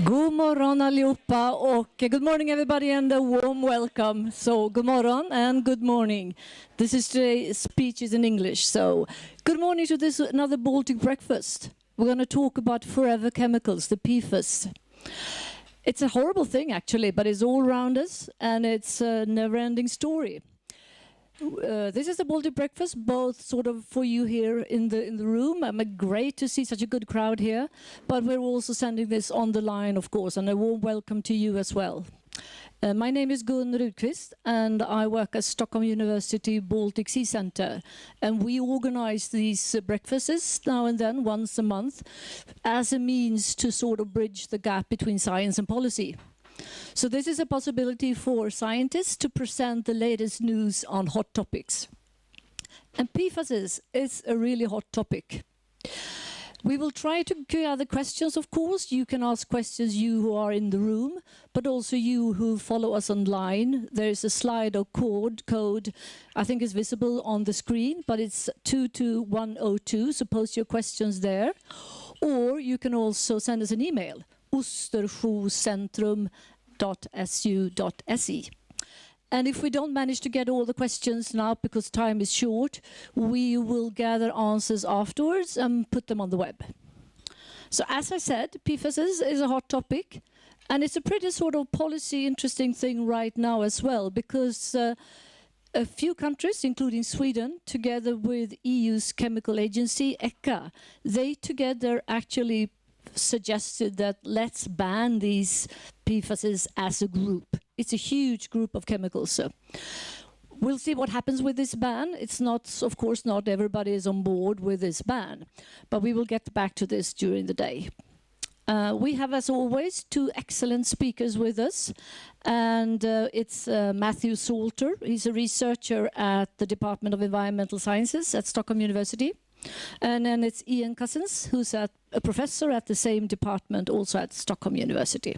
God morgon allihopa och good morning everybody and a warm welcome. So good morning and good morning. This is today's speeches in English. So good morning to this another Baltic Breakfast. We're going to talk about forever chemicals, the PFAS. It's a horrible thing actually, but it's all around us and it's a never-ending story. This is the Baltic Breakfast, both sort of for you here in the room. Great to see such a good crowd here, but we're also sending this on the line, of course, and a warm welcome to you as well. My name is Gun Rudqvist, and I work at Stockholm University Baltic Sea Center, and we organize these breakfasts now and then, once a month, as a means to sort of bridge the gap between science and policy. So this is a possibility for scientists to present the latest news on hot topics. And PFAS is a really hot topic. We will try to gather questions, of course. You can ask questions, you who are in the room, but also you who follow us online. There is a slide or code, I think is visible on the screen, but it's 22102, so post your questions there. Or you can also send us an email, ostersjocentrum.su.se. And if we don't manage to get all the questions now because time is short, we will gather answers afterwards and put them on the web. So as I said, PFAS is a hot topic, and it's a pretty sort of policy interesting thing right now as well, because a few countries, including Sweden, together with EU's chemical agency, ECHA, they together actually suggested that let's ban these PFAS as a group. It's a huge group of chemicals. So we'll see what happens with this ban. It's not, of course, not everybody is on board with this ban, but we will get back to this during the day. We have, as always, two excellent speakers with us, and it's Matthew Salter. He's a researcher at the Department of Environmental Sciences at Stockholm University. And then it's Ian Cousins, who's a professor at the same department, also at Stockholm University.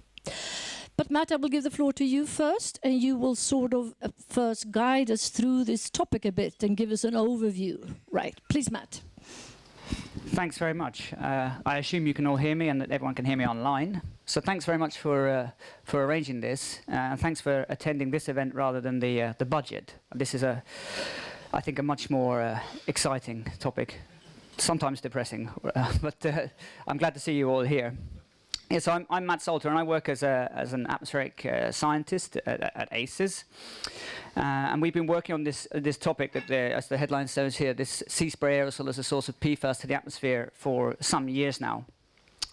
But Matt, I will give the floor to you first, and you will sort of first guide us through this topic a bit and give us an overview. Right, please, Matt. Thanks very much. I assume you can all hear me and that everyone can hear me online. So thanks very much for arranging this, and thanks for attending this event rather than the budget. This is I think a much more exciting topic, sometimes depressing, but I'm glad to see you all here. Yeah, so I'm Matt Salter, and I work as an atmospheric scientist at ACES, and we've been working on this topic that, as the headline says here, this sea spray aerosol as a source of PFAS to the atmosphere for some years now.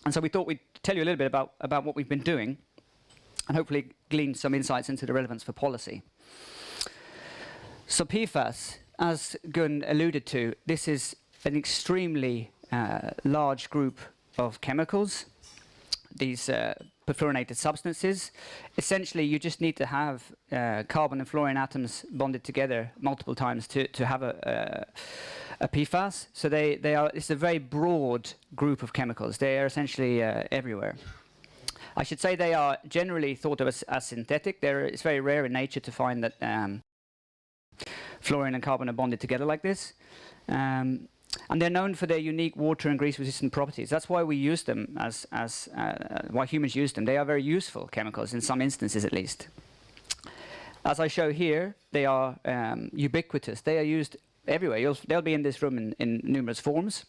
And so we thought we'd tell you a little bit about what we've been doing, and hopefully glean some insights into the relevance for policy. So PFAS, as Gun alluded to, this is an extremely large group of chemicals, these perfluorinated substances. Essentially, you just need to have carbon and fluorine atoms bonded together multiple times to have a PFAS. So it's a very broad group of chemicals. They are essentially everywhere. I should say they are generally thought of as synthetic. It's very rare in nature to find that fluorine and carbon are bonded together like this. And they're known for their unique water and grease-resistant properties. That's why we use them why humans use them. They are very useful chemicals, in some instances at least. As I show here, they are ubiquitous. They are used everywhere. They'll be in this room in numerous forms.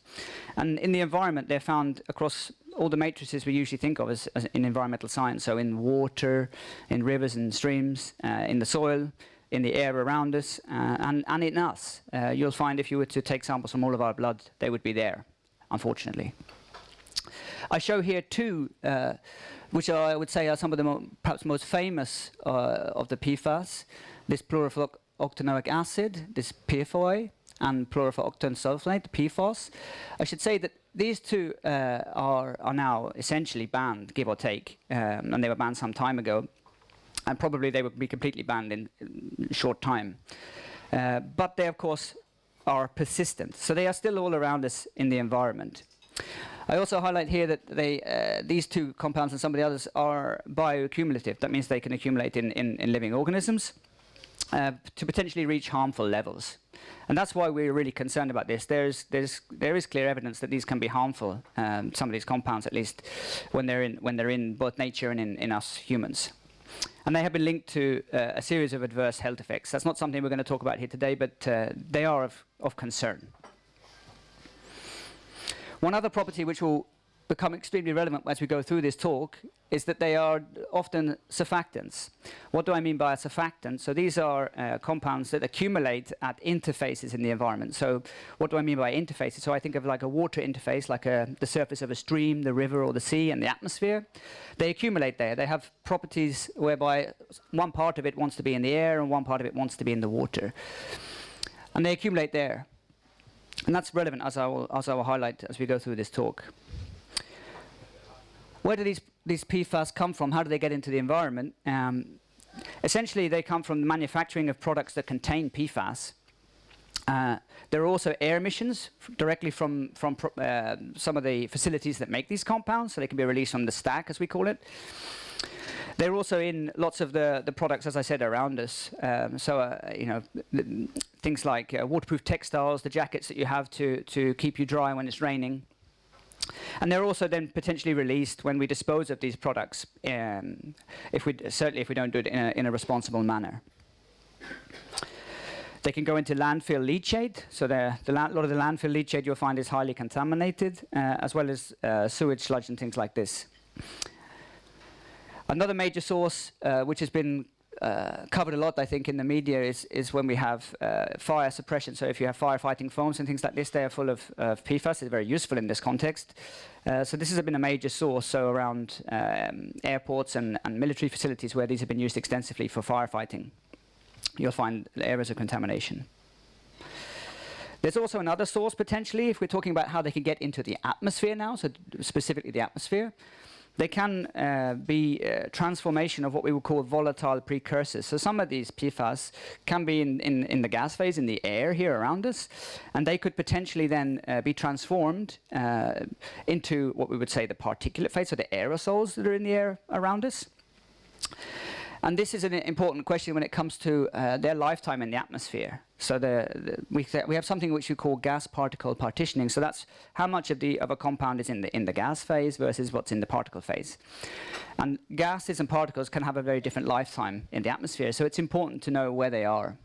And in the environment, they're found across all the matrices we usually think of as in environmental science. So in water, in rivers and streams, in the soil, in the air around us, and in us. You'll find if you were to take samples from all of our blood, they would be there, unfortunately. I show here two, which I would say are some of the perhaps most famous of the PFAS, this fluorooctanoic acid, this PFOA, and fluorooctanosulfonate, PFAS. I should say that these two are now essentially banned, give or take, and they were banned some time ago. And probably they would be completely banned in a short time. But they, of course, are persistent. So they are still all around us in the environment. I also highlight here that these two compounds and some of the others are bioaccumulative. That means they can accumulate in living organisms. to potentially reach harmful levels. And that's why we're really concerned about this. There is clear evidence that these can be harmful, some of these compounds at least, when they're in both nature and in us humans. And they have been linked to a series of adverse health effects. That's not something we're going to talk about here today, but they are of concern. One other property which will become extremely relevant as we go through this talk is that they are often surfactants. What do I mean by a surfactant? So these are compounds that accumulate at interfaces in the environment. So what do I mean by interfaces? So I think of like a water interface, like the surface of a stream, the river or the sea, and the atmosphere. They accumulate there. They have properties whereby one part of it wants to be in the air and one part of it wants to be in the water. And they accumulate there. And that's relevant, as I will highlight as we go through this talk. Where do these PFAS come from? How do they get into the environment? Essentially, they come from the manufacturing of products that contain PFAS. There are also air emissions directly from some of the facilities that make these compounds, so they can be released from the stack, as we call it. They're also in lots of the products, as I said, around us. Things like waterproof textiles, the jackets that you have to keep you dry when it's raining. And they're also then potentially released when we dispose of these products, certainly if we don't do it in a responsible manner. They can go into landfill leachate. So a lot of the landfill leachate you'll find is highly contaminated, as well as sewage sludge and things like this. Another major source, which has been covered a lot, I think, in the media is when we have fire suppression. So if you have firefighting foams and things like this, they are full of PFAS. They're very useful in this context. So this has been a major source, so around airports and military facilities where these have been used extensively for firefighting. You'll find areas of contamination. There's also another source, potentially, if we're talking about how they can get into the atmosphere now, so specifically the atmosphere. They can be transformation of what we would call volatile precursors. So some of these PFAS can be in the gas phase, in the air here around us, and they could potentially then be transformed into what we would say the particulate phase, so the aerosols that are in the air around us. And this is an important question when it comes to their lifetime in the atmosphere. So we have something which we call gas particle partitioning. So that's how much of a compound is in the gas phase versus what's in the particle phase. And gases and particles can have a very different lifetime in the atmosphere. So it's important to know where they are.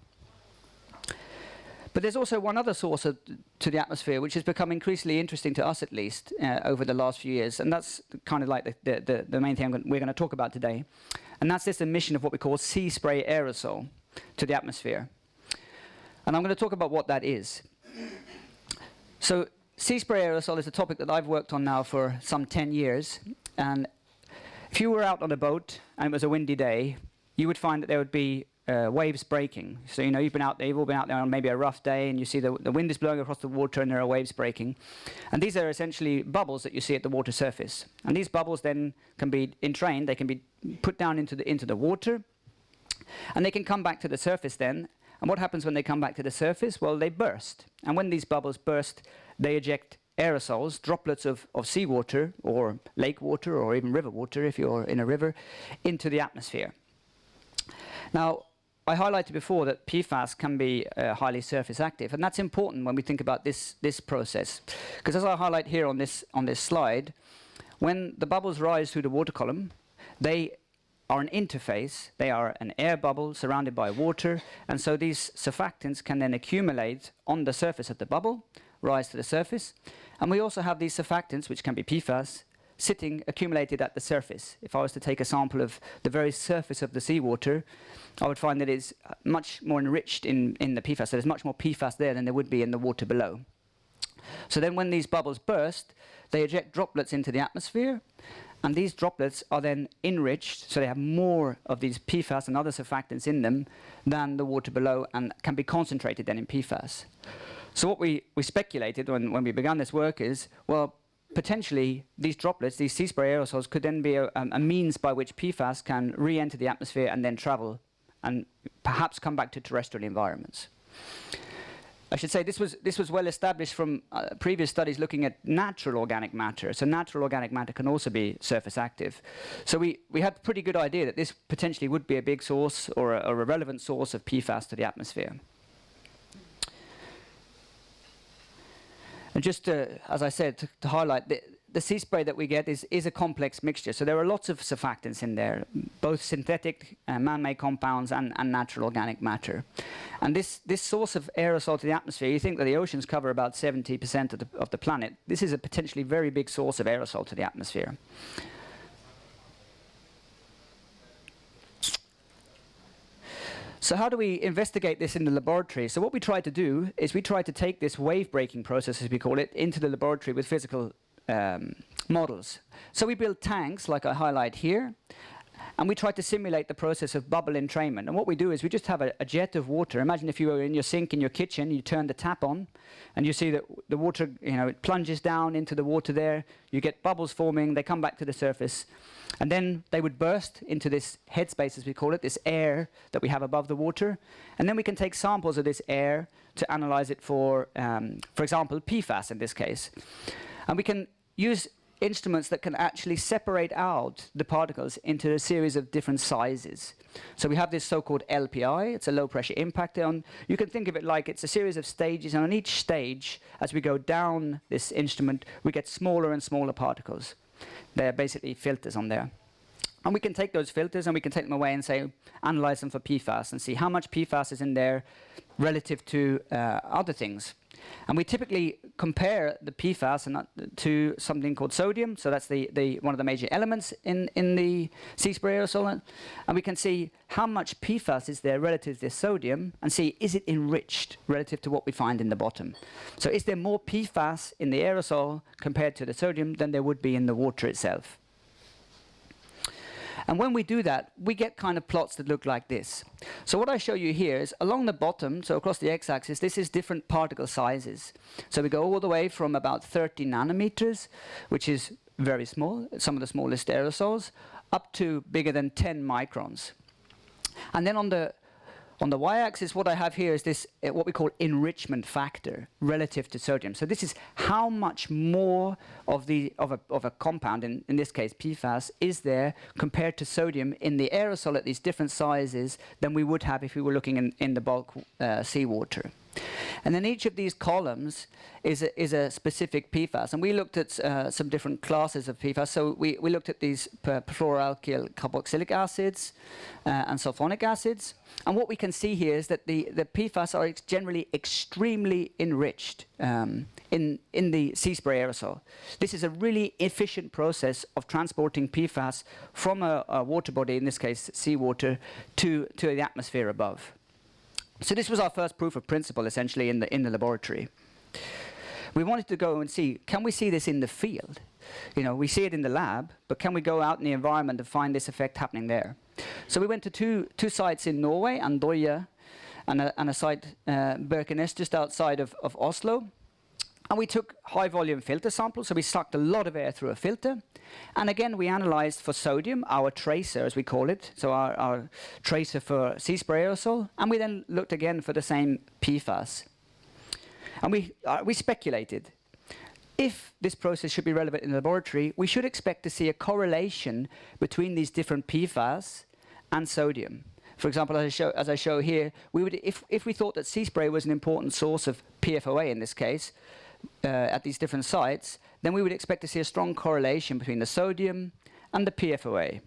But there's also one other source to the atmosphere, which has become increasingly interesting to us, at least, over the last few years. And that's kind of like the main thing we're going to talk about today. And that's this emission of what we call sea spray aerosol to the atmosphere. And I'm going to talk about what that is. So sea spray aerosol is a topic that I've worked on now for some 10 years. And if you were out on a boat and it was a windy day, you would find that there would be waves breaking. So, you've all been out there on maybe a rough day, and you see the wind is blowing across the water and there are waves breaking. And these are essentially bubbles that you see at the water surface. And these bubbles then can be entrained, they can be put down into the water, and they can come back to the surface then. And what happens when they come back to the surface? Well, they burst. And when these bubbles burst, they eject aerosols, droplets of seawater or lake water or even river water if you're in a river, into the atmosphere. Now, I highlighted before that PFAS can be highly surface active, and that's important when we think about this process. Because as I highlight here on this slide, when the bubbles rise through the water column, they are an interface. They are an air bubble surrounded by water, and so these surfactants can then accumulate on the surface of the bubble, rise to the surface. And we also have these surfactants, which can be PFAS, sitting accumulated at the surface. If I was to take a sample of the very surface of the seawater, I would find that it's much more enriched in the PFAS. So there's much more PFAS there than there would be in the water below. So then when these bubbles burst, they eject droplets into the atmosphere, and these droplets are then enriched, so they have more of these PFAS and other surfactants in them than the water below, and can be concentrated then in PFAS. So what we speculated when we began this work is, well, potentially these droplets, these sea spray aerosols, could then be a means by which PFAS can re-enter the atmosphere and then travel and perhaps come back to terrestrial environments. I should say this was well established from previous studies looking at natural organic matter. So natural organic matter can also be surface active. So we had a pretty good idea that this potentially would be a big source or a relevant source of PFAS to the atmosphere. And just as I said, to highlight, the sea spray that we get is a complex mixture. So there are lots of surfactants in there, both synthetic man-made compounds and natural organic matter. And this source of aerosol to the atmosphere, you think that the oceans cover about 70% of the planet. This is a potentially very big source of aerosol to the atmosphere. So how do we investigate this in the laboratory? So what we try to do is we try to take this wave breaking process, as we call it, into the laboratory with physical models. So we build tanks, like I highlight here, and we try to simulate the process of bubble entrainment. And what we do is we just have a jet of water. Imagine if you were in your sink in your kitchen, you turn the tap on, and you see that the water, it plunges down into the water there. You get bubbles forming, they come back to the surface, and then they would burst into this headspace, as we call it, this air that we have above the water. And then we can take samples of this air to analyze it for example, PFAS in this case. And we can use instruments that can actually separate out the particles into a series of different sizes. So we have this so-called LPI, it's a low pressure impactor. You can think of it like it's a series of stages, and on each stage, as we go down this instrument, we get smaller and smaller particles. They're basically filters on there. And we can take those filters and we can take them away and say, analyze them for PFAS and see how much PFAS is in there relative to other things. And we typically compare the PFAS to something called sodium. So that's one of the major elements in the sea spray aerosol. And we can see how much PFAS is there relative to this sodium and see, is it enriched relative to what we find in the bottom? So is there more PFAS in the aerosol compared to the sodium than there would be in the water itself? And when we do that, we get kind of plots that look like this. So what I show you here is along the bottom, so across the x-axis, this is different particle sizes. So we go all the way from about 30 nanometers, which is very small, some of the smallest aerosols, up to bigger than 10 microns. And then on the y-axis, what I have here is this, what we call enrichment factor relative to sodium. So this is how much more of a compound, in this case PFAS, is there compared to sodium in the aerosol at these different sizes than we would have if we were looking in the bulk seawater. And then each of these columns is a specific PFAS. And we looked at some different classes of PFAS. So we looked at these perfluoroalkyl carboxylic acids and sulfonic acids. And what we can see here is that the PFAS are generally extremely enriched in the sea spray aerosol. This is a really efficient process of transporting PFAS from a water body, in this case seawater, to the atmosphere above. So this was our first proof of principle, essentially, in the laboratory. We wanted to go and see, can we see this in the field? We see it in the lab, but can we go out in the environment and find this effect happening there? So we went to two sites in Norway, Andøya, and a site, Birkenes, just outside of Oslo. And we took high-volume filter samples, so we sucked a lot of air through a filter. And again, we analyzed for sodium, our tracer, as we call it, so our tracer for sea spray aerosol. And we then looked again for the same PFAS. And we speculated. If this process should be relevant in the laboratory, we should expect to see a correlation between these different PFAS and sodium. For example, as I show here, we would, if we thought that sea spray was an important source of PFOA in this case, at these different sites, then we would expect to see a strong correlation between the sodium and the PFOA.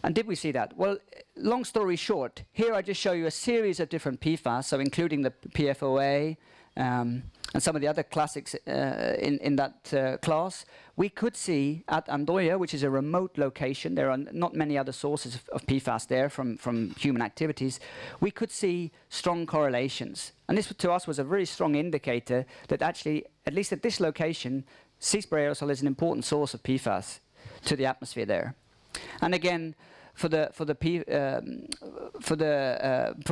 And did we see that? Well, long story short, here I just show you a series of different PFAS, so including the PFOA and some of the other classics in that class. We could see at Andøya, which is a remote location, there are not many other sources of PFAS there from human activities, we could see strong correlations. And this, to us, was a very strong indicator that actually, at least at this location, sea spray aerosol is an important source of PFAS to the atmosphere there. And again, for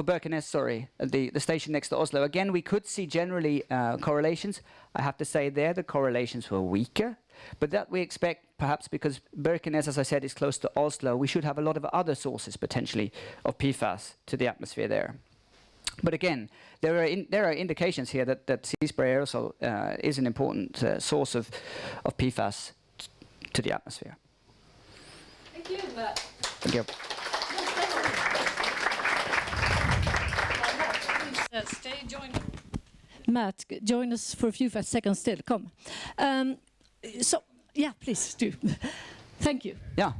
Birkenes, sorry, the station next to Oslo, again, we could see generally correlations. I have to say there the correlations were weaker, but that we expect perhaps because Birkenes, as I said, is close to Oslo, we should have a lot of other sources potentially of PFAS to the atmosphere there. But again, there are indications here that sea spray aerosol is an important source of PFAS to the atmosphere. Thank you, Matt. Thank you. Stay, join. Matt, join us for a few seconds still. Come. So, yeah, please do. Thank you. Yeah.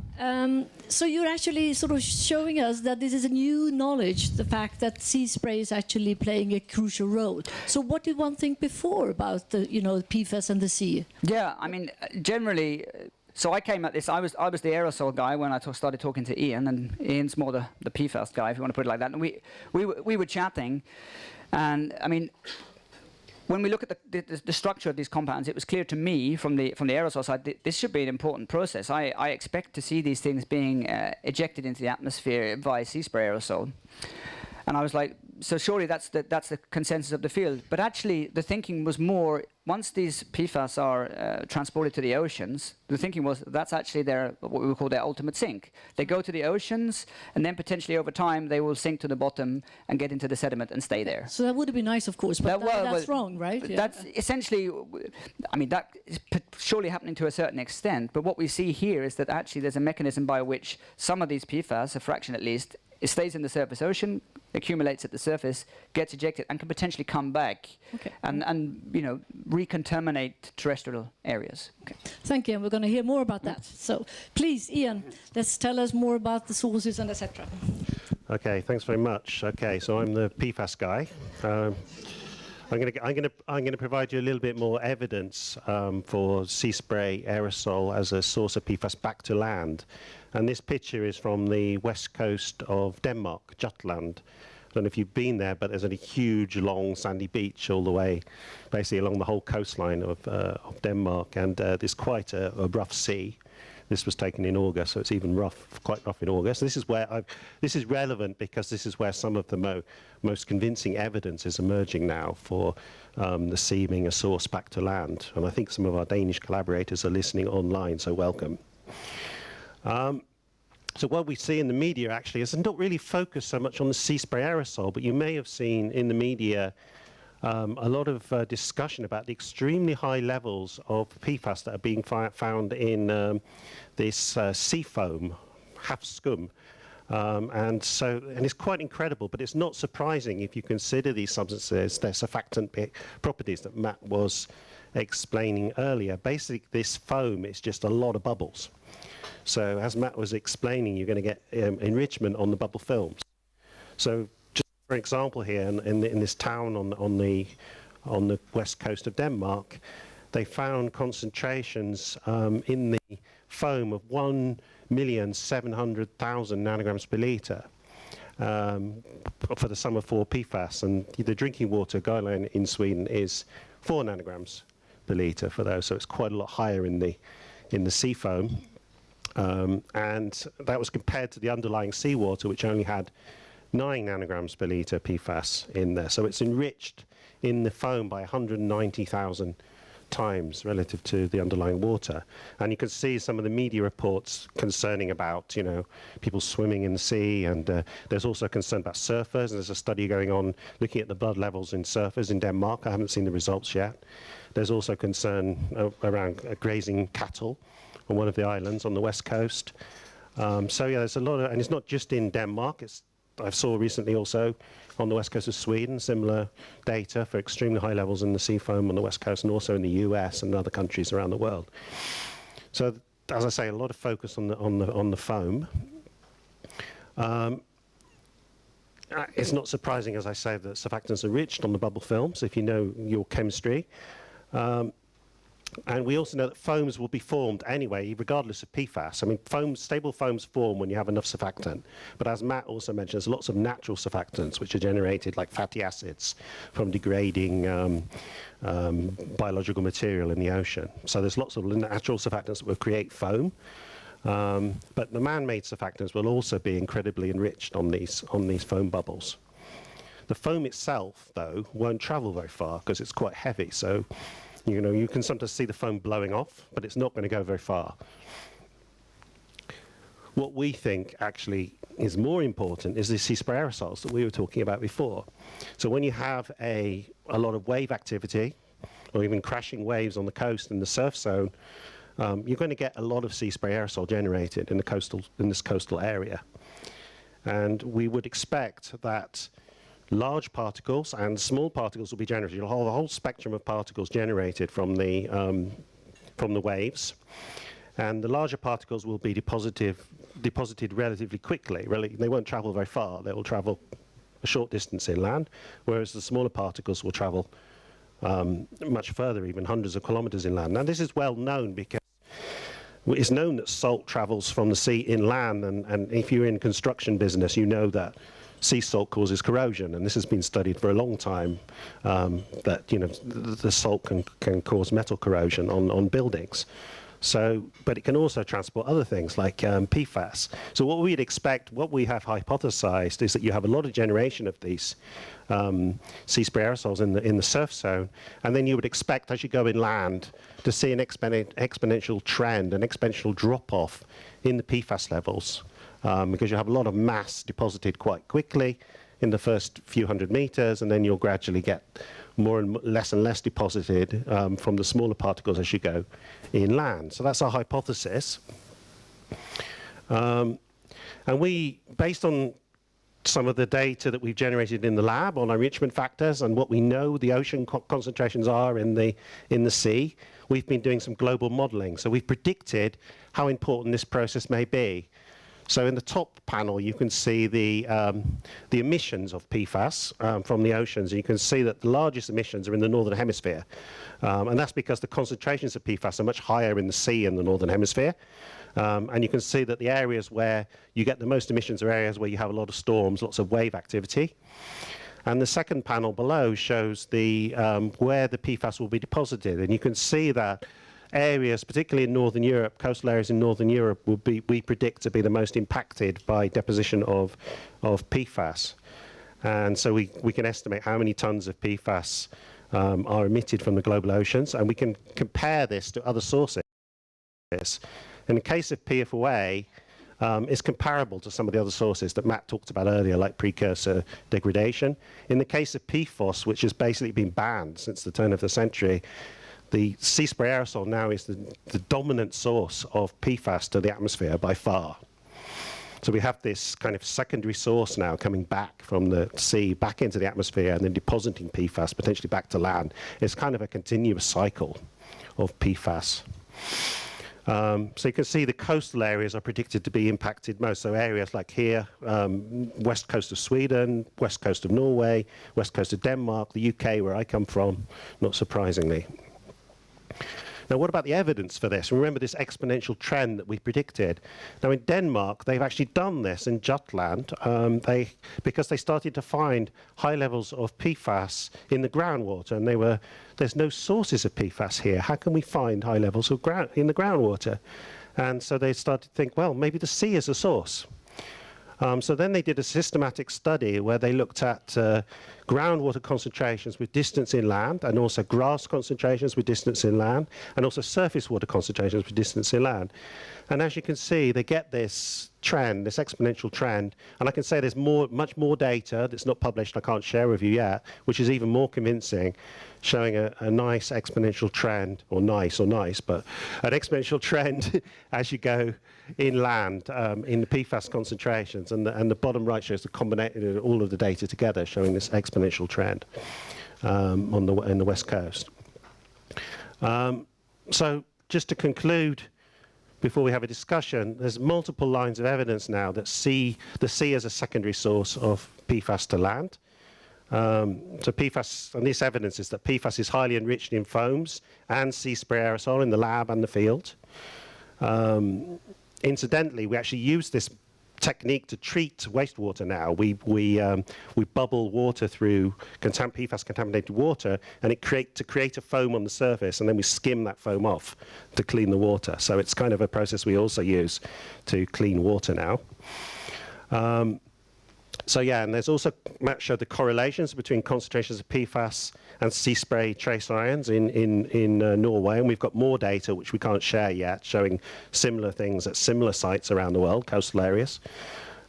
So you're actually sort of showing us that this is a new knowledge, the fact that sea spray is actually playing a crucial role. So what did one think before about the, PFAS and the sea? Yeah, I mean, generally, so I came at this, I was the aerosol guy when I started talking to Ian, and Ian's more the PFAS guy, if you want to put it like that. And we were chatting, and I mean, when we look at the structure of these compounds, it was clear to me from the aerosol side this should be an important process. I expect to see these things being ejected into the atmosphere via sea spray aerosol, and I was like, so surely that's the consensus of the field. But actually, the thinking was more, once these PFAS are transported to the oceans, the thinking was that's actually what we would call their ultimate sink. They go to the oceans, and then potentially over time they will sink to the bottom and get into the sediment and stay there. So that would be nice, of course, but that's wrong, right? Yeah. That's essentially, I mean, that is surely happening to a certain extent. But what we see here is that actually there's a mechanism by which some of these PFAS, a fraction at least, it stays in the surface ocean, accumulates at the surface, gets ejected, and can potentially come back and recontaminate terrestrial areas. Okay. Thank you, and we're going to hear more about that. So please, Ian, let's tell us more about the sources and etc. Okay, thanks very much. Okay, so I'm the PFAS guy. I'm going to provide you a little bit more evidence for sea spray aerosol as a source of PFAS back to land. And this picture is from the west coast of Denmark, Jutland. I don't know if you've been there, but there's a huge, long, sandy beach all the way, basically along the whole coastline of Denmark, and there's quite a rough sea. This was taken in August, so it's even quite rough in August. This is where this is relevant because this is where some of the most convincing evidence is emerging now for the sea being a source back to land. And I think some of our Danish collaborators are listening online, so welcome. So what we see in the media actually is not really focused so much on the sea spray aerosol, but you may have seen in the media a lot of discussion about the extremely high levels of PFAS that are being found in this sea foam, half scum. And it's quite incredible, but it's not surprising if you consider these substances, their surfactant properties that Matt was explaining earlier. Basically, this foam is just a lot of bubbles. So as Matt was explaining, you're going to get enrichment on the bubble films. So just for example here, in this town on the west coast of Denmark, they found concentrations in the foam of 1,700,000 nanograms per litre for the sum of 4 PFAS. And the drinking water guideline in Sweden is 4 nanograms per litre for those, so it's quite a lot higher in the sea foam. And that was compared to the underlying seawater, which only had 9 nanograms per litre PFAS in there. So it's enriched in the foam by 190,000 times relative to the underlying water. And you can see some of the media reports concerning about, people swimming in the sea, and there's also concern about surfers. And there's a study going on looking at the blood levels in surfers in Denmark. I haven't seen the results yet. There's also concern around grazing cattle on one of the islands on the west coast. So yeah, there's a lot of, and it's not just in Denmark. I saw recently also on the west coast of Sweden similar data for extremely high levels in the sea foam on the west coast, and also in the US and other countries around the world. So as I say, a lot of focus on the foam. It's not surprising, as I say, that surfactants are enriched on the bubble films if you know your chemistry. And we also know that foams will be formed anyway, regardless of PFAS. I mean, stable foams form when you have enough surfactant. But as Matt also mentioned, there's lots of natural surfactants which are generated, like fatty acids, from degrading biological material in the ocean. So there's lots of natural surfactants that will create foam. But the man-made surfactants will also be incredibly enriched on these foam bubbles. The foam itself, though, won't travel very far because it's quite heavy. So you can sometimes see the foam blowing off, but it's not going to go very far. what we think actually is more important is the sea spray aerosols that we were talking about before. So when you have a lot of wave activity, or even crashing waves on the coast in the surf zone, you're going to get a lot of sea spray aerosol generated in this coastal area. And we would expect that large particles and small particles will be generated. You'll have a whole spectrum of particles generated from the waves. And the larger particles will be deposited relatively quickly. They won't travel very far. They will travel a short distance inland, whereas the smaller particles will travel much further, even hundreds of kilometers inland. Now, this is well known because it's known that salt travels from the sea inland, and if you're in construction business, you know that sea salt causes corrosion, and this has been studied for a long time, that the salt can cause metal corrosion on buildings. So, but it can also transport other things like PFAS. So what we'd expect, what we have hypothesized, is that you have a lot of generation of these sea spray aerosols in the surf zone, and then you would expect, as you go inland, to see an exponential trend, an exponential drop-off in the PFAS levels, because you have a lot of mass deposited quite quickly in the first few hundred meters, and then you'll gradually get more and less deposited from the smaller particles as you go inland. So that's our hypothesis. And we, based on some of the data that we've generated in the lab on our enrichment factors and what we know the ocean concentrations are in the sea, we've been doing some global modeling. So we've predicted how important this process may be. So in the top panel, you can see the emissions of PFAS from the oceans. And you can see that the largest emissions are in the northern hemisphere. And that's because the concentrations of PFAS are much higher in the sea in the northern hemisphere. And you can see that the areas where you get the most emissions are areas where you have a lot of storms, lots of wave activity. And the second panel below shows where the PFAS will be deposited. And you can see that areas, particularly in Northern Europe, coastal areas in Northern Europe, we predict to be the most impacted by deposition of PFAS. And so we can estimate how many tons of PFAS are emitted from the global oceans, and we can compare this to other sources. In the case of PFOA, it's comparable to some of the other sources that Matt talked about earlier, like precursor degradation. In the case of PFOS, which has basically been banned since the turn of the century, the sea spray aerosol now is the dominant source of PFAS to the atmosphere by far. So we have this kind of secondary source now coming back from the sea, back into the atmosphere, and then depositing PFAS potentially back to land. It's kind of a continuous cycle of PFAS. So you can see the coastal areas are predicted to be impacted most. So areas like here, west coast of Sweden, west coast of Norway, west coast of Denmark, the UK, where I come from, not surprisingly. Now, what about the evidence for this? Remember this exponential trend that we predicted. Now, in Denmark, they've actually done this in Jutland because they started to find high levels of PFAS in the groundwater, and there's no sources of PFAS here. How can we find high levels of in the groundwater? And so they started to think, well, maybe the sea is a source. So then they did a systematic study where they looked at groundwater concentrations with distance inland, and also grass concentrations with distance inland, and also surface water concentrations with distance inland. And as you can see, they get this trend, this exponential trend. And I can say there's much more data that's not published, I can't share with you yet, which is even more convincing, showing a nice exponential trend, or nice, but an exponential trend as you go inland in the PFAS concentrations. And the bottom right shows the combination of all of the data together, showing this exponential trend in the west coast. So just to conclude, before we have a discussion, there's multiple lines of evidence now that the sea is a secondary source of PFAS to land. So PFAS, and this evidence is that PFAS is highly enriched in foams and sea spray aerosol in the lab and the field. Incidentally, we actually use this technique to treat wastewater now. We bubble water through PFAS contaminated water, and to create a foam on the surface, and then we skim that foam off to clean the water. So it's kind of a process we also use to clean water now. So yeah, and there's also, Matt showed the correlations between concentrations of PFAS and sea spray trace ions in Norway, and we've got more data which we can't share yet, showing similar things at similar sites around the world, coastal areas.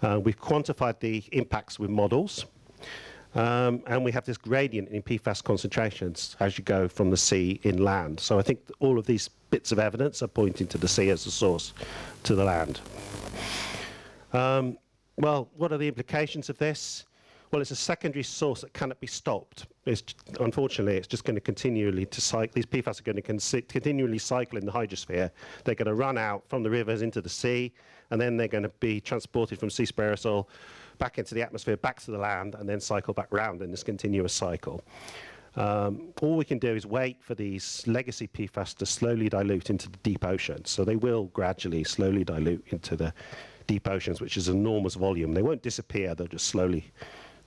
We've quantified the impacts with models, and we have this gradient in PFAS concentrations as you go from the sea inland. So I think all of these bits of evidence are pointing to the sea as the source to the land. Well, what are the implications of this? Well, it's a secondary source that cannot be stopped. Unfortunately, it's just going to continually to cycle. These PFAS are going to continually cycle in the hydrosphere. They're going to run out from the rivers into the sea, and then they're going to be transported from sea spray aerosol back into the atmosphere, back to the land, and then cycle back round in this continuous cycle. All we can do is wait for these legacy PFAS to slowly dilute into the deep ocean. So they will gradually, slowly dilute into the deep oceans, which is an enormous volume. They won't disappear, they'll just slowly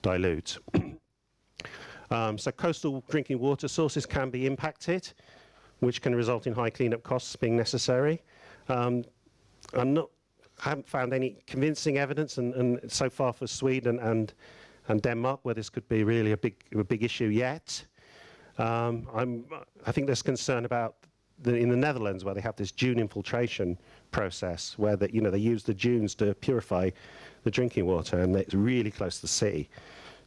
dilute. So coastal drinking water sources can be impacted, which can result in high cleanup costs being necessary. I haven't found any convincing evidence, and so far for Sweden and Denmark, where this could be really a big issue yet. I think there's concern about in the Netherlands, where they have this dune infiltration process, where they use the dunes to purify the drinking water, and it's really close to the sea.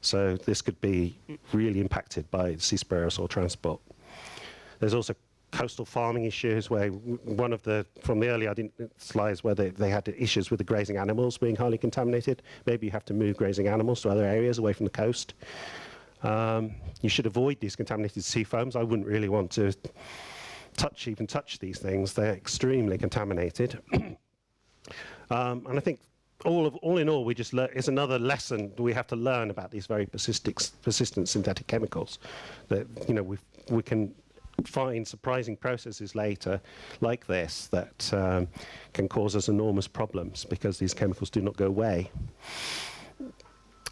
So this could be really impacted by sea spray aerosol transport. There's also coastal farming issues, where from the earlier slides, where they had issues with the grazing animals being highly contaminated. Maybe you have to move grazing animals to other areas away from the coast. You should avoid these contaminated sea foams. I wouldn't really want to even touch these things. They're extremely contaminated. And I think all in all, it's another lesson we have to learn about these very persistent synthetic chemicals. That we can find surprising processes later, like this, that can cause us enormous problems because these chemicals do not go away.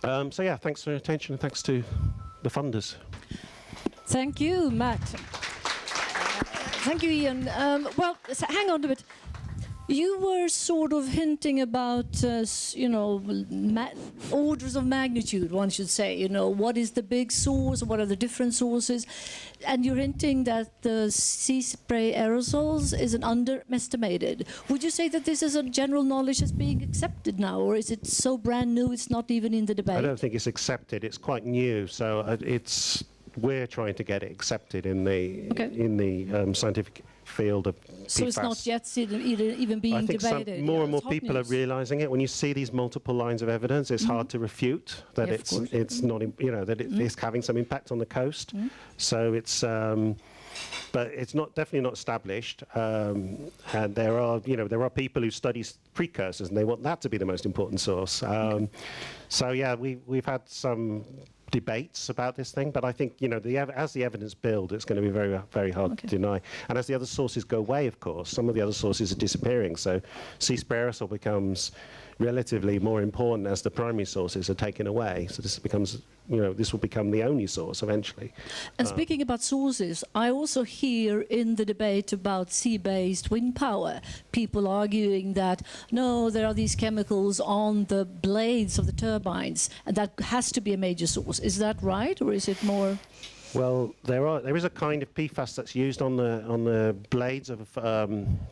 So yeah, thanks for your attention, and thanks to the funders. Thank you, Matt. Thank you, Ian. Well, hang on a bit. You were sort of hinting about, orders of magnitude, one should say. What is the big source? What are the different sources? And you're hinting that the sea spray aerosols is an underestimated. Would you say that this is a general knowledge that's being accepted now, or is it so brand new it's not even in the debate? I don't think it's accepted. It's quite new, so we're trying to get it accepted in the scientific field of PFAS. So it's not yet even being debated. I think more and more people are realizing it. When you see these multiple lines of evidence, it's hard to refute that it's not, that it is having some impact on the coast. So it's, but it's definitely not established. And there are people who study precursors, and they want that to be the most important source. So yeah, we've had some debates about this thing, but I think as the evidence builds, it's going to be very, very hard to deny. And as the other sources go away, of course, some of the other sources are disappearing. So sea spray aerosol becomes relatively more important as the primary sources are taken away. So this becomes, this will become the only source eventually. And speaking about sources, I also hear in the debate about sea-based wind power, people arguing that, no, there are these chemicals on the blades of the turbines, and that has to be a major source. Is that right, or is it more? Well, there is a kind of PFAS that's used on the blades of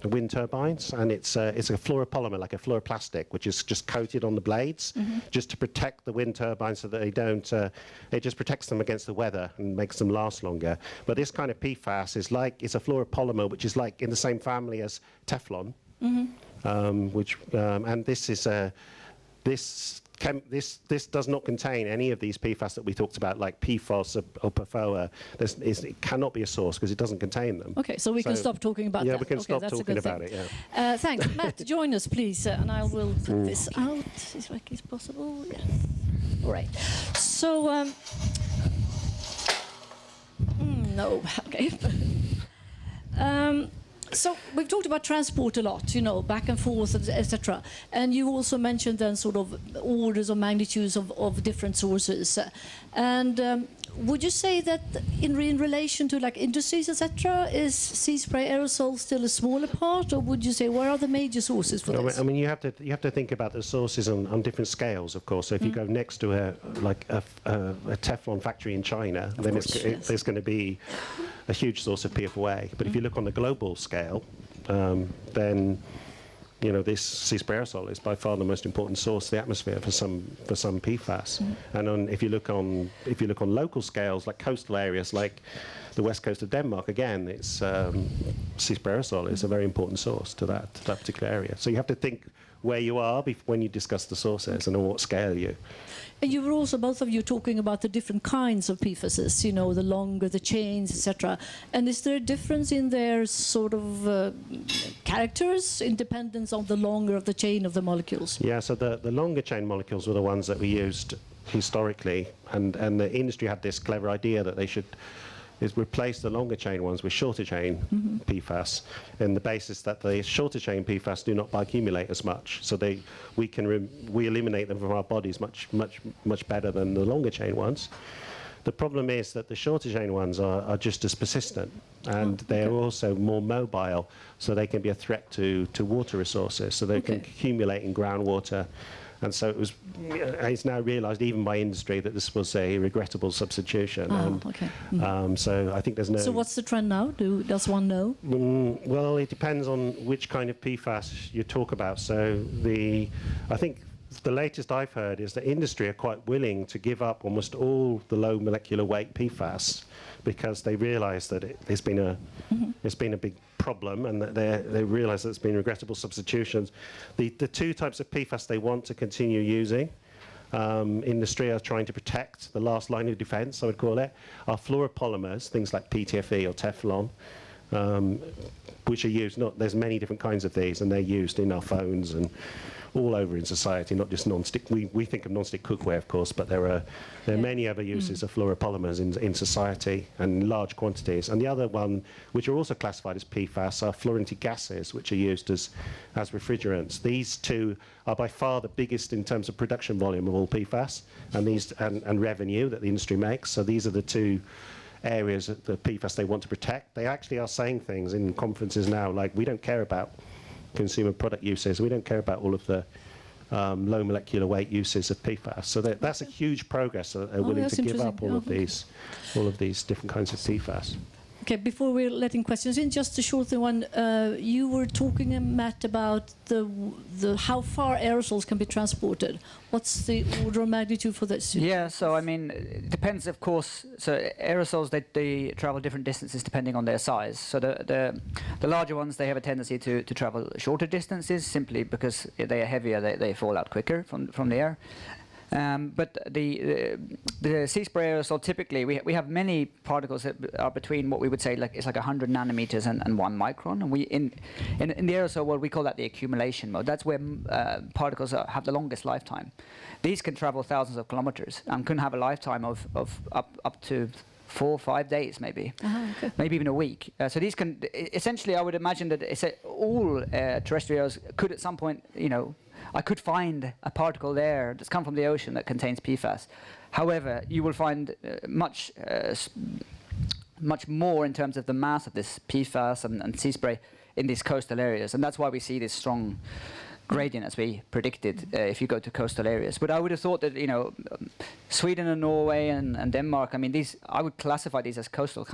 wind turbines, and it's a fluoropolymer, like a fluoroplastic, which is just coated on the blades, just to protect the wind turbines so that they don't. It just protects them against the weather and makes them last longer. But this kind of PFAS it's a fluoropolymer, which is like in the same family as Teflon, and this is This does not contain any of these PFAS that we talked about, like PFOS or PFOA. It cannot be a source because it doesn't contain them. Okay, so we can stop talking about that. Yeah, we can stop talking about it, yeah. Thanks. Matt, join us, please, and I will put this out as quickly as possible. Yeah. All right. So, no, okay. So we've talked about transport a lot, back and forth, etc. And you also mentioned then sort of orders of magnitudes of different sources. And would you say that in relation to like industries, etc., is sea spray aerosol still a smaller part, or would you say where are the major sources for this? I mean, you have to think about the sources on different scales, of course. So if you go next to a Teflon factory in China, then there's going to be a huge source of PFOA. But if you look on the global scale, then this sea spray aerosol is by far the most important source of the atmosphere for some PFAS. And if you look on local scales, like coastal areas, like the west coast of Denmark, again, it's sea spray aerosol is a very important source to that particular area. So you have to think where you are when you discuss the sources and on what scale you. And you were also, both of you, talking about the different kinds of PFASs, the longer, the chains, etc. And is there a difference in their sort of characters, independence of the longer of the chain of the molecules? Yeah, so the longer chain molecules were the ones that we used historically, and the industry had this clever idea that they should replace the longer chain ones with shorter chain PFAS, and the basis that the shorter chain PFAS do not bioaccumulate as much, so we eliminate them from our bodies much better than the longer chain ones. The problem is that the shorter chain ones are just as persistent, and they're also more mobile, so they can be a threat to water resources, so they can accumulate in groundwater. And so it's now realised, even by industry, that this was a regrettable substitution. So I think there's no... So what's the trend now? Does one know? Well, it depends on which kind of PFAS you talk about. So I think the latest I've heard is that industry are quite willing to give up almost all the low molecular weight PFAS, because they realise that it's been a big problem, and that they realise that it's been regrettable substitutions. The two types of PFAS they want to continue using, industry are trying to protect, the last line of defence, I would call it, are fluoropolymers, things like PTFE or Teflon, which are used, there's many different kinds of these, and they're used in our phones and all over in society, not just non-stick. We think of non-stick cookware, of course, but there are many other uses of fluoropolymers in society, and large quantities. And the other one, which are also classified as PFAS, are fluorinated gases, which are used as refrigerants. These two are by far the biggest in terms of production volume of all PFAS, and revenue that the industry makes. So these are the two areas of the PFAS they want to protect. They actually are saying things in conferences now like, we don't care about consumer product uses, we don't care about all of the low molecular weight uses of PFAS. So that's a huge progress. They're willing to give up all of these different kinds of PFAS. Okay, before we're letting questions in, just a short one. You were talking, Matt, about the how far aerosols can be transported. What's the order of magnitude for this? Yeah, so I mean, it depends, of course. So aerosols, they travel different distances depending on their size. So the larger ones, they have a tendency to travel shorter distances, simply because they are heavier, they fall out quicker from the air. But the sea spray aerosol, typically we have many particles that are between what we would say it's like 100 nanometers and 1 micron, and in the aerosol world we call that the accumulation mode. That's where particles have the longest lifetime. These can travel thousands of kilometers and can have a lifetime of up to 4 or 5 days, maybe, maybe even a week. So these can essentially, I would imagine that all terrestrials could at some point, I could find a particle there that's come from the ocean that contains PFAS. However, you will find much more in terms of the mass of this PFAS and sea spray in these coastal areas, and that's why we see this strong gradient, as we predicted, if you go to coastal areas. But I would have thought that Sweden and Norway and Denmark, I mean, I would classify these as coastal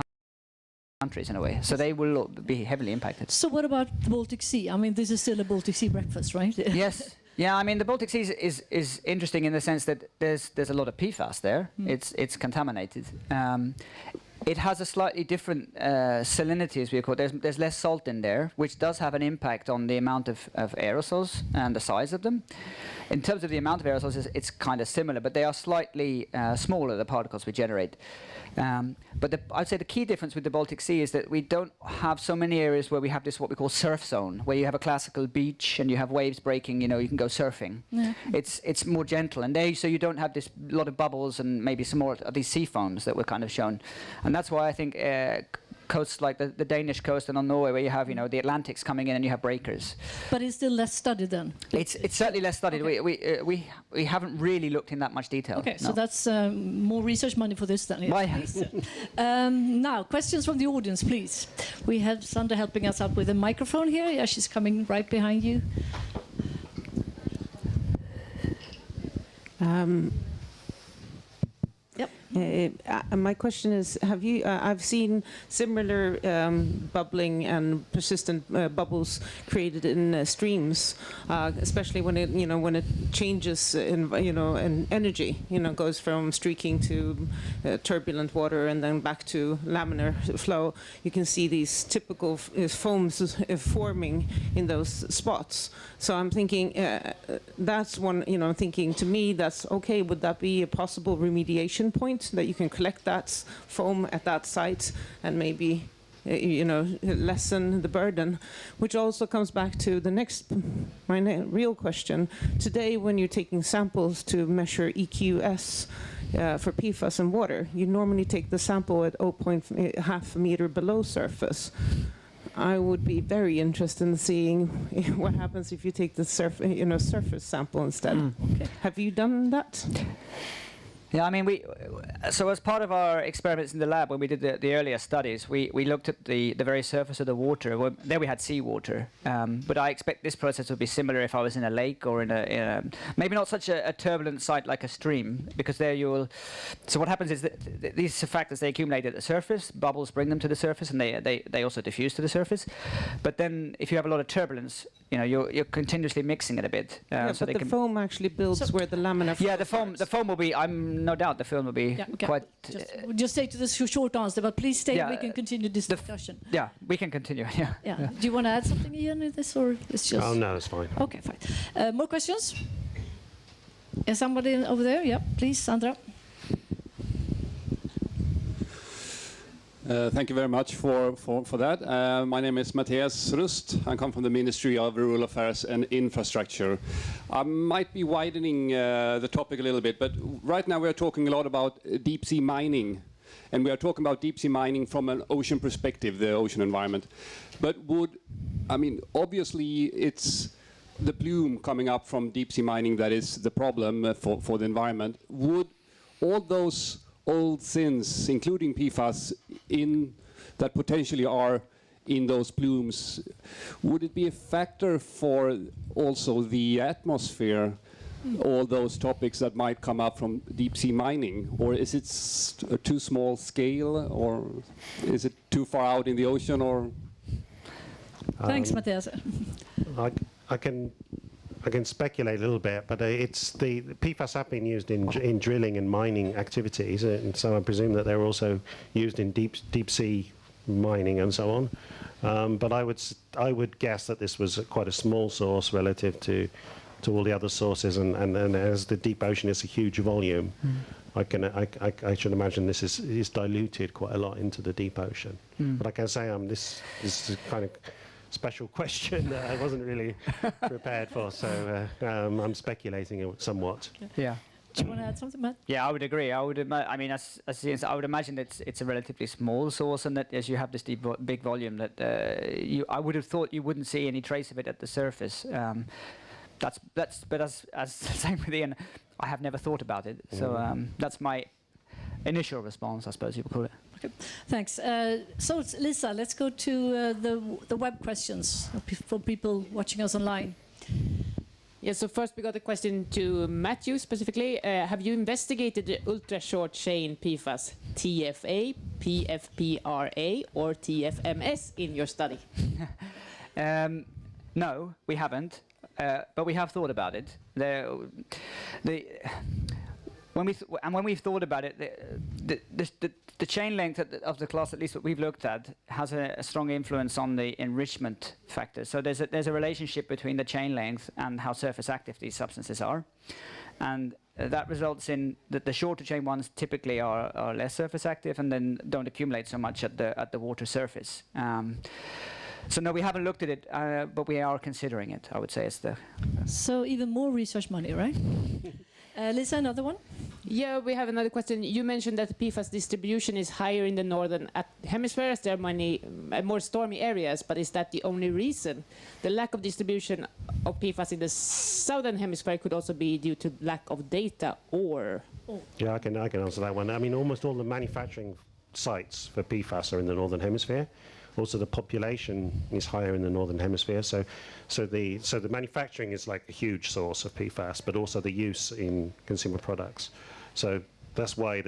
countries in a way, so they will be heavily impacted. So what about the Baltic Sea? I mean, this is still a Baltic Sea breakfast, right? Yes. Yeah, I mean, the Baltic Sea is interesting in the sense that there's a lot of PFAS there. It's contaminated. It has a slightly different salinity, as we call it. There's less salt in there, which does have an impact on the amount of aerosols and the size of them. In terms of the amount of aerosols, it's kind of similar, but they are slightly smaller, the particles we generate. But I'd say the key difference with the Baltic Sea is that we don't have so many areas where we have this what we call surf zone, where you have a classical beach and you have waves breaking, you can go surfing. Yeah. It's more gentle, and so you don't have this lot of bubbles and maybe some more of these sea foams that were kind of shown. And that's why I think coasts like the Danish coast and on Norway, where you have the Atlantics coming in and you have breakers. But it's still less studied then? It's certainly less studied. Okay. We haven't really looked in that much detail. Okay, no. so that's more research money for this then. Yes, Why? please. Now, questions from the audience, please. We have Sandra helping us out with a microphone here. Yeah, she's coming right behind you. Yep. My question is: have you? I've seen similar bubbling and persistent bubbles created in streams, especially when it changes in energy. Goes from streaking to turbulent water and then back to laminar flow. You can see these typical foams forming in those spots. So I'm thinking that's one. I'm thinking to me that's okay. Would that be a possible remediation point that you can collect that foam at that site and maybe lessen the burden, which also comes back to the my real question. Today, when you're taking samples to measure EQS for PFAS in water, you normally take the sample at 0.5 meter below surface. I would be very interested in seeing what happens if you take the surface sample instead. Okay. Have you done that? Yeah, I mean, so as part of our experiments in the lab, when we did the earlier studies, we looked at the very surface of the water. Well, there we had seawater, but I expect this process would be similar if I was in a lake or in a maybe not such a turbulent site like a stream, because there so what happens is that these factors, they accumulate at the surface, bubbles bring them to the surface, and they also diffuse to the surface. But then if you have a lot of turbulence, you're continuously mixing it a bit. So but the foam actually builds where the laminar flow the foam will be, no doubt the film will be quite... Just stay to this short answer, but please stay, we can continue this discussion. Yeah, we can continue, yeah. Do you want to add something, Ian, in this, or it's just... Oh, no, it's fine. Okay, fine. More questions? Is somebody over there? Yeah, please, Sandra. Thank you very much for that. My name is Matthias Rust. I come from the Ministry of Rural Affairs and Infrastructure. I might be widening the topic a little bit, but right now we are talking a lot about deep sea mining. And we are talking about deep sea mining from an ocean perspective, the ocean environment. But obviously it's the plume coming up from deep sea mining that is the problem for the environment. Would all those old sins, including PFAS, that potentially are in those plumes, would it be a factor for also the atmosphere, all those topics that might come up from deep sea mining? Or is it a too small scale, or is it too far out in the ocean? Or Thanks, Matthias. I can speculate a little bit, but it's the PFAS have been used in drilling and mining activities, and so I presume that they're also used in deep sea mining and so on. But I would guess that this was quite a small source relative to all the other sources, and as the deep ocean is a huge volume, I should imagine this is diluted quite a lot into the deep ocean. But I can say this is kind of special question that I wasn't really prepared for, so I'm speculating somewhat. Yeah. Do you want to add something, Matt? Yeah, I would agree. I would imagine that it's a relatively small source, and that as you have this big volume, that I would have thought you wouldn't see any trace of it at the surface. But as same with Ian, I have never thought about it. So that's my initial response, I suppose you would call it. Okay, thanks. So Lisa, let's go to the web questions for people watching us online. Yeah, so first we got a question to Matthew specifically. Have you investigated the ultra-short chain PFAS, TFA, PFPRA, or TFMS in your study? No, we haven't, but we have thought about it. When we've thought about it, the chain length of the class, at least what we've looked at, has a strong influence on the enrichment factor. So there's a relationship between the chain length and how surface active these substances are, and that results in that the shorter chain ones typically are less surface active and then don't accumulate so much at the water surface. So no, we haven't looked at it, but we are considering it, I would say. So even more research money, right? Lisa, another one? Yeah, we have another question. You mentioned that the PFAS distribution is higher in the northern hemisphere as there are many more stormy areas, but is that the only reason? The lack of distribution of PFAS in the southern hemisphere could also be due to lack of data, or? Yeah, I can answer that one. I mean, almost all the manufacturing sites for PFAS are in the northern hemisphere. Also, the population is higher in the northern hemisphere. So the manufacturing is like a huge source of PFAS, but also the use in consumer products. So that's why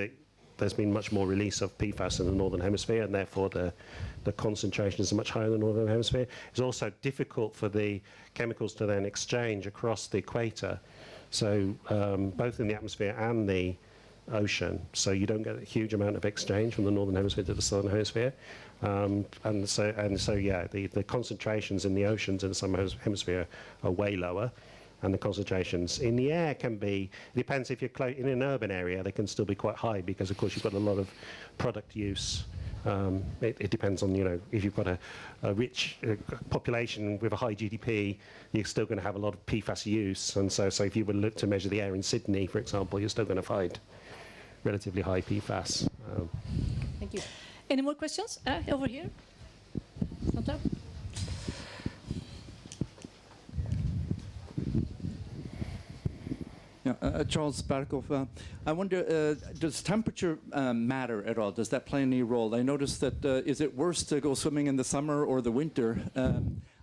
there's been much more release of PFAS in the northern hemisphere, and therefore the concentration is much higher in the northern hemisphere. It's also difficult for the chemicals to then exchange across the equator. So both in the atmosphere and the ocean, so you don't get a huge amount of exchange from the northern hemisphere to the southern hemisphere, and so yeah, the concentrations in the oceans in the southern hemisphere are way lower, and the concentrations in the air can be, it depends if you're in an urban area, they can still be quite high because of course you've got a lot of product use. It depends on, you know, if you've got a rich population with a high GDP, you're still going to have a lot of PFAS use, and so if you were to look to measure the air in Sydney, for example, you're still going to find relatively high PFAS. Thank you. Any more questions? Over here. Santa? Yeah, Charles Barkov. I wonder, does temperature matter at all? Does that play any role? I noticed that, is it worse to go swimming in the summer or the winter?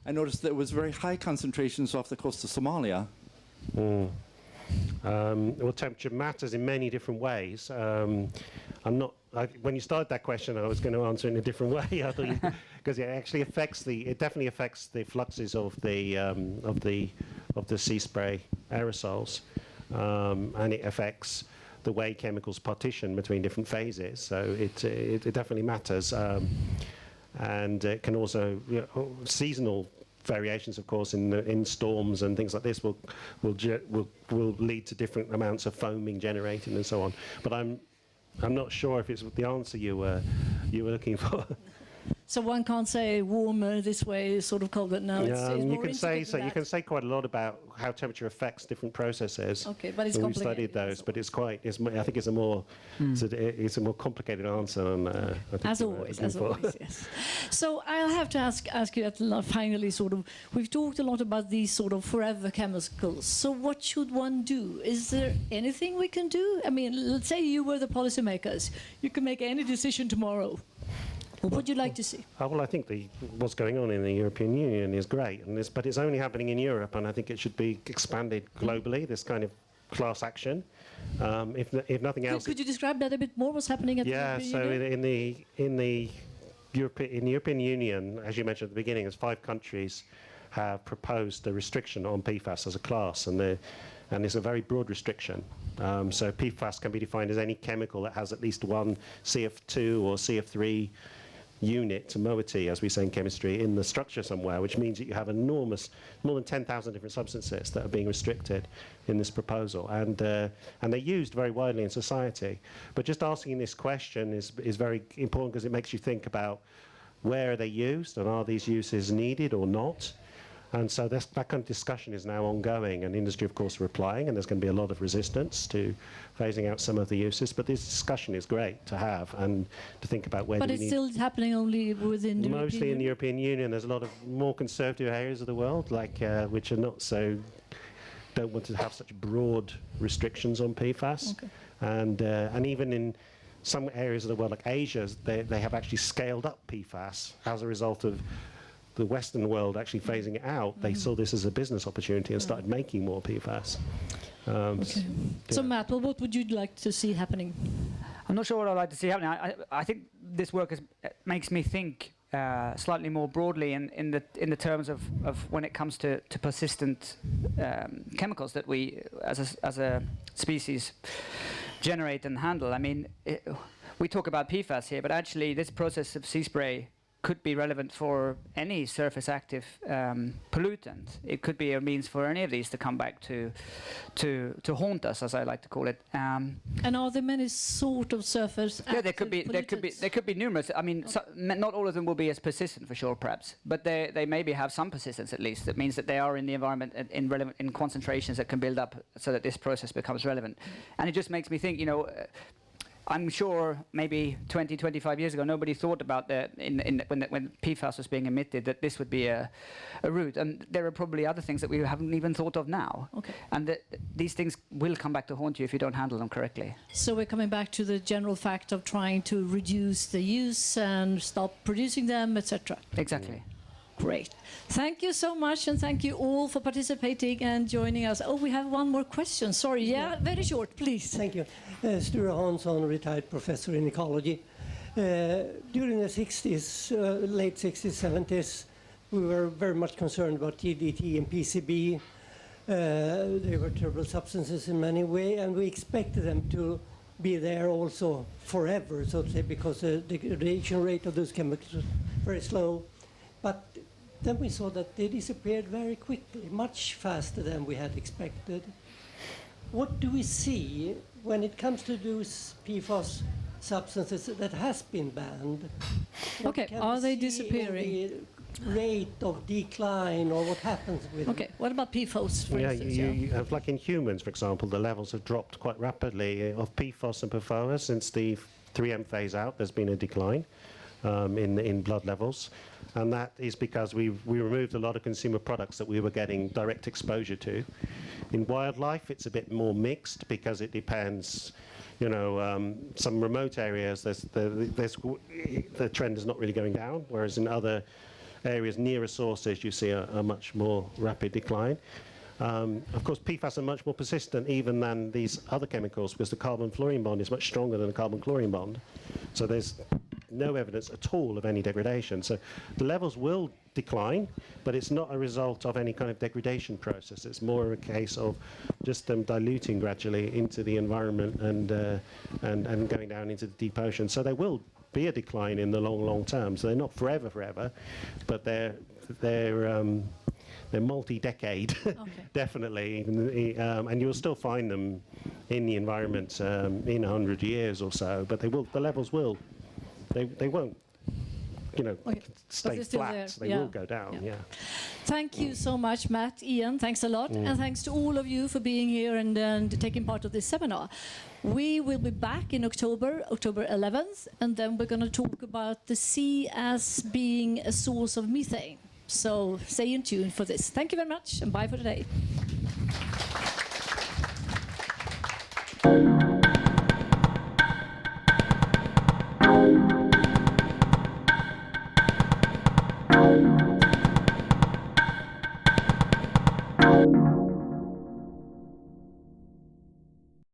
I noticed that it was very high concentrations off the coast of Somalia. Well, temperature matters in many different ways. When you started that question, I was going to answer it in a different way. I thought because it actually it definitely affects the fluxes of the sea spray aerosols, and it affects the way chemicals partition between different phases. So it definitely matters, and it can also, you know, seasonal variations, of course, in storms and things like this will lead to different amounts of foaming generated and so on. But I'm not sure if it's the answer you were looking for. So one can't say warmer this way, sort of colder. No, Yeah, it's you more can say intricate than you can that. say quite a lot about how temperature affects different processes. Okay, but it's We've complicated. studied those, but I think it's a more complicated answer than I think As you were always, looking for. yes. So I'll have to ask you at finally, sort of, we've talked a lot about these sort of forever chemicals. So what should one do? Is there anything we can do? I mean, let's say you were the policymakers. You can make any decision tomorrow. What would you like to see? Well, I think what's going on in the European Union is great, but it's only happening in Europe, and I think it should be expanded globally, this kind of class action. If nothing else... Could you describe that a bit more, what's happening at the European Union? in the European Union, as you mentioned at the beginning, there's 5 countries have proposed a restriction on PFAS as a class, and it's a very broad restriction. So PFAS can be defined as any chemical that has at least one CF2 or CF3 unit, moiety, as we say in chemistry, in the structure somewhere, which means that you have enormous, more than 10,000 different substances that are being restricted in this proposal, and they're used very widely in society. But just asking this question is very important because it makes you think about where are they used, and are these uses needed or not? And so that kind of discussion is now ongoing, and industry, of course, are replying, and there's going to be a lot of resistance to phasing out some of the uses. But this discussion is great to have and to think about where do we need... But it's still happening only within the Mostly in the European Union. There's a lot of more conservative areas of the world, like which are not so... don't want to have such broad restrictions on PFAS. Okay. And even in some areas of the world, like Asia, they have actually scaled up PFAS as a result of the Western world actually phasing it out. They saw this as a business opportunity and started making more PFAS. Okay. So Matt, well, what would you like to see happening? I'm not sure what I'd like to see happening. I think this work makes me think slightly more broadly in the terms of when it comes to persistent chemicals that we as a species generate and handle. I mean, we talk about PFAS here, but actually this process of sea spray could be relevant for any surface active pollutant. It could be a means for any of these to come back to haunt us, as I like to call it. And are there many sort of surface Yeah, active there could be numerous. I mean, not all of them will be as persistent for sure, perhaps, but they maybe have some persistence at least. That means that they are in the environment in concentrations that can build up so that this process becomes relevant. And it just makes me think, I'm sure maybe 20, 25 years ago, nobody thought about when PFAS was being emitted that this would be a route. And there are probably other things that we haven't even thought of now. Okay. And these things will come back to haunt you if you don't handle them correctly. So we're coming back to the general fact of trying to reduce the use and stop producing them, etc. Exactly. Great. Thank you so much, and thank you all for participating and joining us. Oh, we have one more question. Sorry. Yeah, very short, please. Thank you. Sture Hansson, retired professor in ecology. During the 60s, late 60s, 70s, we were very much concerned about DDT and PCB. They were terrible substances in many ways, and we expected them to be there also forever, so to say, because the degradation rate of those chemicals was very slow. But then we saw that they disappeared very quickly, much faster than we had expected. What do we see when it comes to those PFAS substances that has been banned? Okay, are they disappearing? The rate of decline, or what happens with Okay, what about PFOS, for instance? You have, like in humans, for example, the levels have dropped quite rapidly of PFOS and PFOA since the 3M phase out. There's been a decline in blood levels. And that is because we removed a lot of consumer products that we were getting direct exposure to. In wildlife, it's a bit more mixed because it depends. Some remote areas, the trend is not really going down, whereas in other areas nearer sources, you see a much more rapid decline. Of course, PFAS are much more persistent even than these other chemicals because the carbon-fluorine bond is much stronger than the carbon-chlorine bond. So there's no evidence at all of any degradation. So the levels will decline, but it's not a result of any kind of degradation process. It's more a case of just them diluting gradually into the environment and going down into the deep ocean. So there will be a decline in the long term. So they're not forever, but they're multi-decade, okay. Definitely, and you'll still find them in the environment in 100 years or so. But the levels will. They won't, okay. stay flat. They will go down, yeah. Thank you so much, Matt, Ian. Thanks a lot. And thanks to all of you for being here and taking part of this seminar. We will be back in October 11th, and then we're going to talk about the sea as being a source of methane. So stay in tune for this. Thank you very much, and bye for today. Thank you.